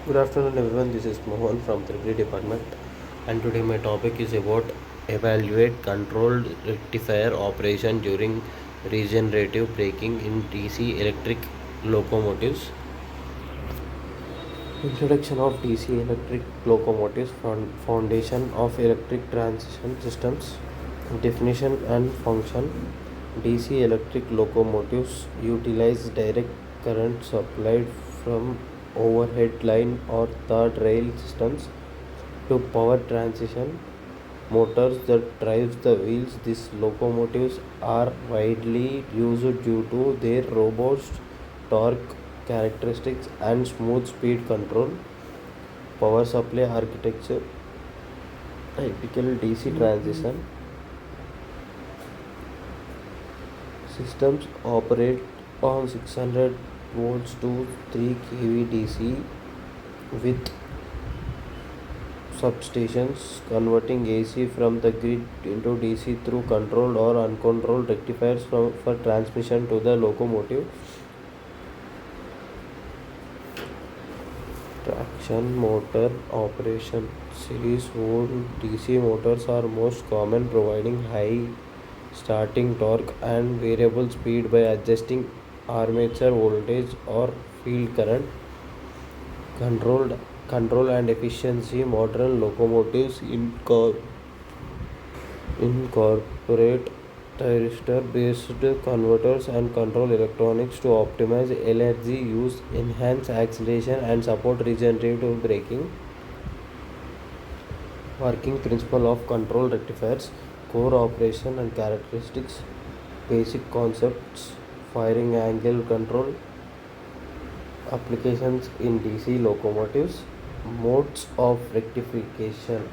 Good afternoon, everyone. This is Mohan from Tripoli Department, and today my topic is about evaluate controlled rectifier operation during regenerative braking in DC electric locomotives. Introduction of DC electric locomotives, foundation of electric transition systems, definition and function. DC electric locomotives utilize direct current supplied from overhead line or third rail systems to power transition motors that drives the wheels. These locomotives are widely used due to their robust torque characteristics and smooth speed control. Power supply architecture, typical DC transition systems operate on 600 volts to 3 kV DC with substations converting AC from the grid into DC through controlled or uncontrolled rectifiers for transmission to the locomotive. Traction motor operation. Series wound DC motors are most common, providing high starting torque and variable speed by adjusting armature voltage or field current. Control and efficiency. Modern locomotives incorporate thyristor-based converters and control electronics to optimize energy use, enhance acceleration, and support regenerative braking. Working principle of control rectifiers, core operation and characteristics, basic concepts, firing angle control, applications in DC locomotives, modes of rectification.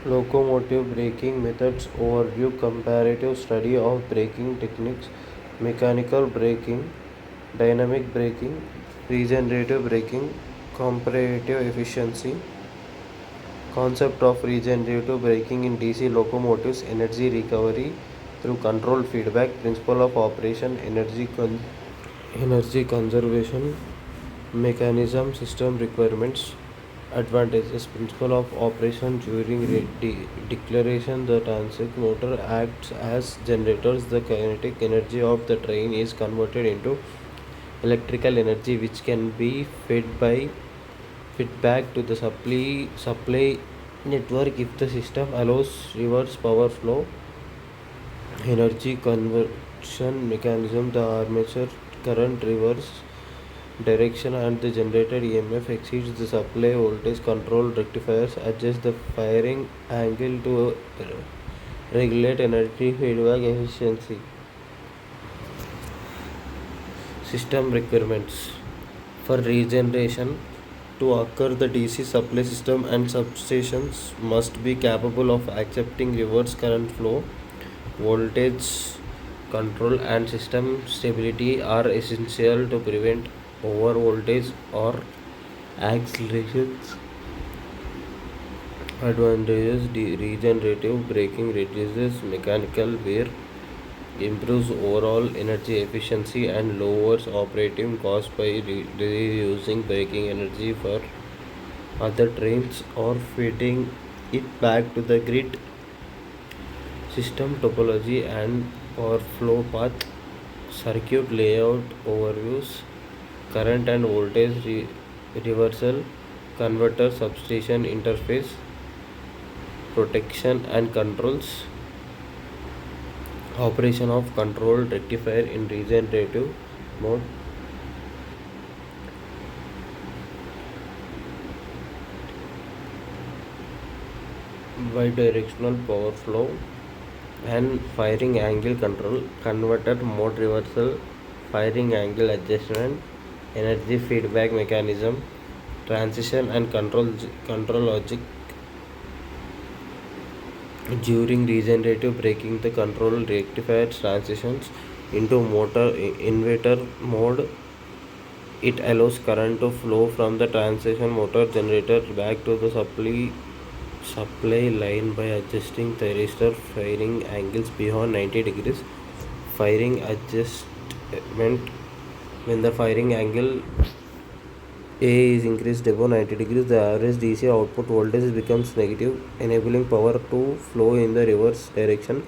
Locomotive braking methods overview, comparative study of braking techniques, mechanical braking, dynamic braking, regenerative braking, comparative efficiency. Concept of regenerative braking in DC locomotives, energy recovery through controlled feedback, principle of operation, energy conservation mechanism, system requirements. Advantages, principle of operation during declaration. The transect motor acts as generators. The kinetic energy of the train is converted into electrical energy which can be fed back to the supply network if the system allows reverse power flow. Energy conversion mechanism. The armature current reverse direction and the generated EMF exceeds the supply voltage. Control rectifiers adjust the firing angle to regulate energy feedback efficiency. System requirements. For regeneration to occur, the DC supply system and substations must be capable of accepting reverse current flow. Voltage control and system stability are essential to prevent over voltage or accelerations. Advantages, regenerative braking reduces mechanical wear, improves overall energy efficiency, and lowers operating costs by reusing braking energy for other trains or feeding it back to the grid. System topology and power flow path, circuit layout overviews, current and voltage reversal, converter substation interface, protection and controls, operation of controlled rectifier in regenerative mode. Bidirectional power flow and firing angle control, converter mode reversal, firing angle adjustment, energy feedback mechanism, transition and control logic. During regenerative braking, the control rectifier transitions into motor inverter mode. It allows current to flow from the transition motor generator back to the supply line by adjusting thyristor firing angles beyond 90 degrees. firing adjustment. When the firing angle A is increased above 90 degrees, the average DC output voltage becomes negative, enabling power to flow in the reverse direction.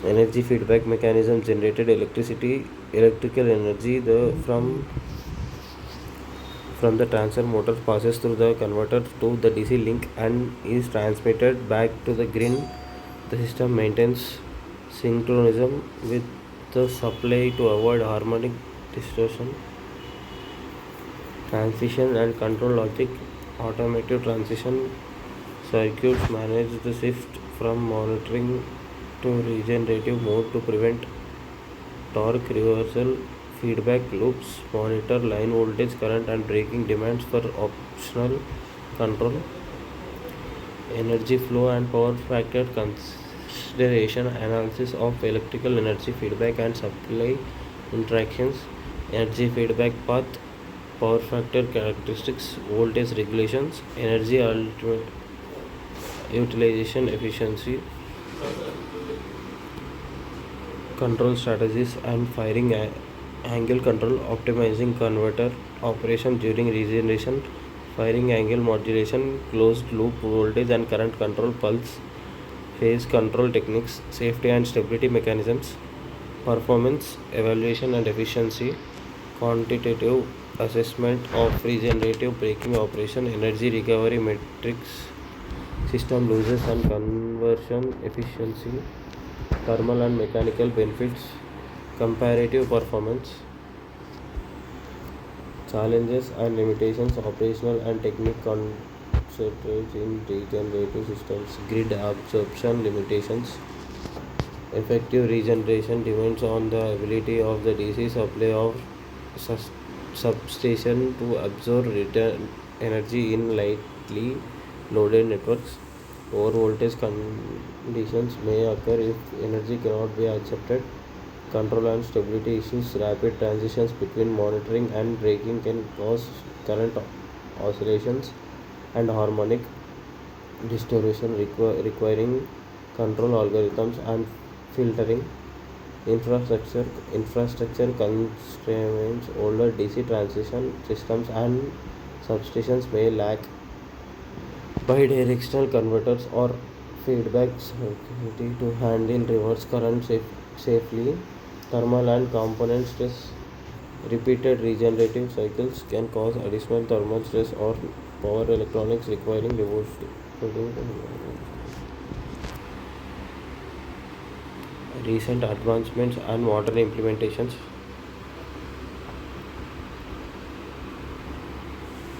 Energy feedback mechanism generated electrical energy from the transfer motor passes through the converter to the DC link and is transmitted back to the grid. The system maintains synchronism with the supply to avoid harmonic distortion. Transition and control logic. Automated transition circuits manage the shift from monitoring to regenerative mode to prevent torque reversal. Feedback loops monitor line voltage, current, and braking demands for optional control. Energy flow and power factor consideration. Analysis of electrical energy feedback and supply interactions. Energy feedback path, power factor characteristics, voltage regulations, energy ultimate utilization efficiency, control strategies, and firing angle control, optimizing converter operation during regeneration, firing angle modulation, closed loop voltage and current control, pulse phase control techniques, safety and stability mechanisms, performance evaluation and efficiency, quantitative assessment of regenerative braking operation, energy recovery metrics, system losses and conversion efficiency, thermal and mechanical benefits, comparative performance, challenges and limitations, operational and technical constraints in regenerative systems, grid absorption limitations. Effective regeneration depends on the ability of the DC supply of substation to absorb return energy in lightly loaded networks. Over-voltage conditions may occur if energy cannot be accepted. Control and stability issues. Rapid transitions between monitoring and braking can cause current oscillations and harmonic distortion requiring control algorithms and filtering. Infrastructure constraints. Older DC transition systems and substations may lack bidirectional converters or feedback circuitry to handle reverse current safely. Thermal and component stress. Repeated regenerative cycles can cause additional thermal stress or power electronics requiring recent advancements and modern implementations.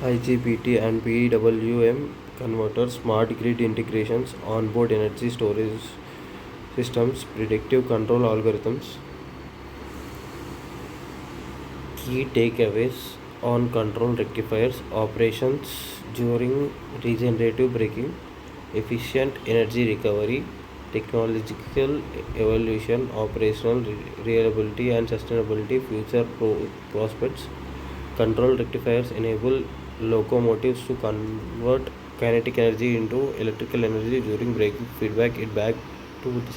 IGBT and PWM converters, smart grid integrations, onboard energy storage systems, predictive control algorithms. Key takeaways on control rectifiers, operations during regenerative braking, efficient energy recovery, technological evolution, operational reliability and sustainability, future prospects. Control rectifiers enable locomotives to convert kinetic energy into electrical energy during braking, feedback it back to the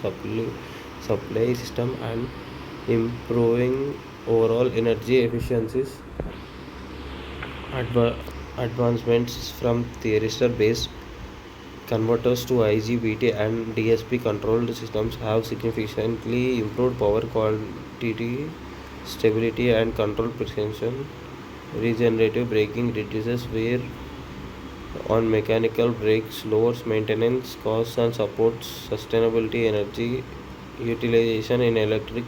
supply system and improving overall energy efficiencies. Advancements from thyristor based converters to IGBT and DSP controlled systems have significantly improved power quality, stability, and control precision. Regenerative braking reduces wear on mechanical brakes, lowers maintenance costs, and supports sustainability energy utilization in electric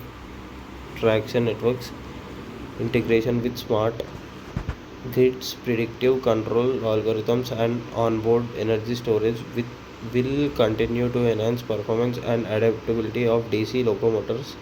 traction networks. Integration with smart grids, predictive control algorithms, and onboard energy storage will continue to enhance performance and adaptability of DC locomotives.